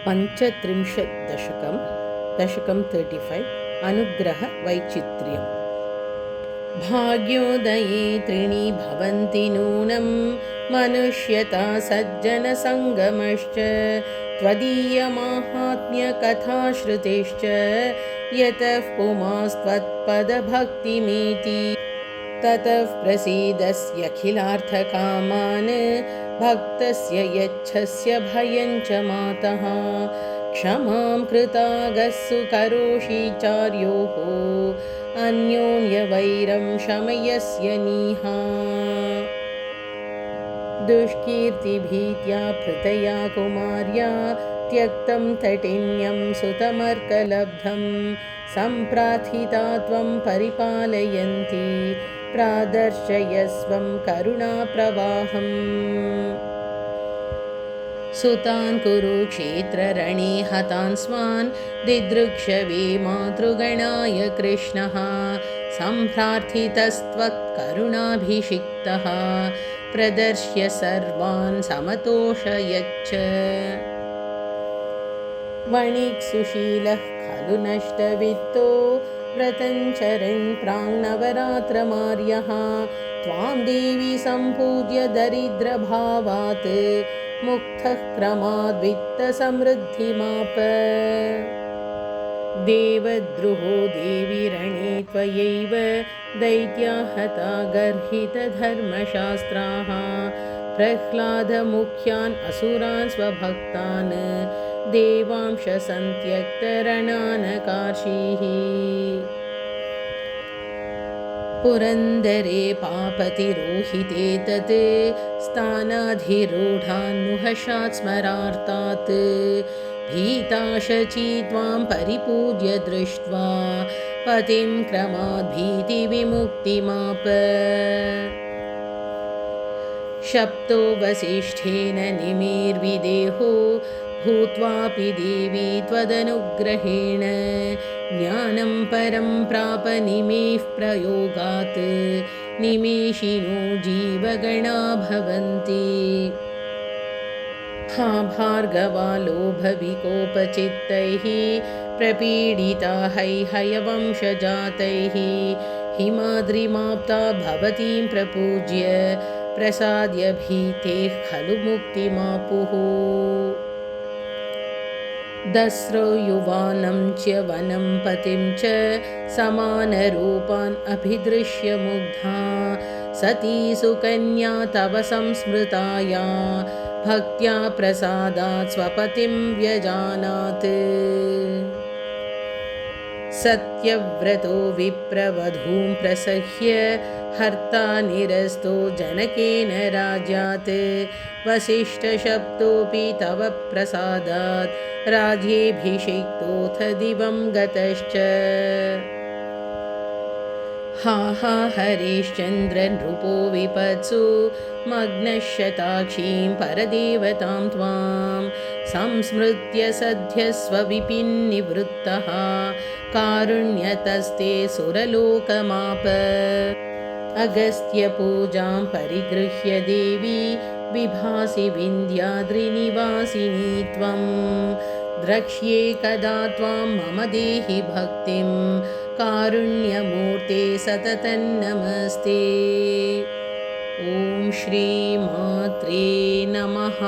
पञ्चत्रिंशत् दशकं 35 अनुग्रहवैचित्र्यम्। भाग्योदये त्रीणि भवन्ति नूनं मनुष्यता सज्जनसङ्गमश्च त्वदीयमाहात्म्यकथाश्रुतिश्च यतः पुमास्त्वत्पदभक्तिमेति ततः प्रसीदस्यखिलार्थकामान् भक्तस्य यच्छस्य भयं च मातः क्षमां कृतागः सुकरोषि चार्योः अन्योन्यवैरं शमयस्य नीहा दुष्कीर्तिभीत्या पृतया कुमार्या त्यक्तं तटिन्यं सुतमर्कलब्धं सम्प्रार्थिता त्वं परिपालयन्ति प्रादर्शयस्वं करुणाप्रवाहम् सुतान् कुरुक्षेत्ररणे हतान् स्वान् दिदृक्षवे मातृगणाय कृष्णः सम्प्रार्थितस्त्वत्करुणाभिषिक्तः प्रदर्श्य सर्वान् समतोषयच्च वणिक्सुशीलः खलु नष्टवित्तो व्रतञ्चरन् प्राङ्नवरात्रमार्यः त्वां देवी सम्पूज्य दरिद्रभावात् मुक्तः क्रमाद्वित्तसमृद्धिमाप देवद्रुहो देवि रणे त्वयैव दैत्या हता गर्हितधर्मशास्त्राः प्रह्लादमुख्यान् असुरान् स्वभक्तान् देवांश सन्त्यक्तरणानकार्षीः पुरन्दरे पापतिरोहिते तत् स्थानाधिरूढान्नुहशात् स्मरार्तात् भीता शची त्वां परिपूज्य दृष्ट्वा पतिं क्रमाद्भीतिविमुक्तिमाप शप्तो वसिष्ठेन निमेर्विदेहो भूत्वापि देवी त्वदनुग्रहेण ज्ञानं परं प्राप निमेः प्रयोगात् निमेषिनो जीवगणा भवन्ति हा भार्गवा लोभविकोपचित्तैः प्रपीडिता हैहयवंशजातैः हिमाद्रिमाप्ता भवतीं प्रपूज्य प्रसाद्य भीतेः खलु मुक्तिमापुः दस्रो युवानं च वनं पतिं च समानरूपान् अभिदृश्य मुग्धा सती सुकन्या तव संस्मृताया भक्त्या प्रसादात् स्वपतिं व्यजानात् सत्यव्रतो विप्रवधूं प्रसह्य हर्ता निरस्तो जनकेन राज्यात् वसिष्ठशब्दोऽपि तव प्रसादात् राज्येऽभिषिक्तोऽथ दिवं गतश्च हा हा हरिश्चन्द्र नृपो विपत्सु मग्नः शताक्षीं परदेवतां त्वां संस्मृत्य सद्यस्वविपिन्निवृत्तः कारुण्यतस्ते सुरलोकमाप अगस्त्यपूजां परिगृह्य देवी विभासि विन्ध्याद्रिनिवासिनी त्वं द्रक्ष्ये कदा त्वां मम देहि भक्तिं कारुण्यमूर्ते सततं नमस्ते। ॐ श्रीमात्रे नमः।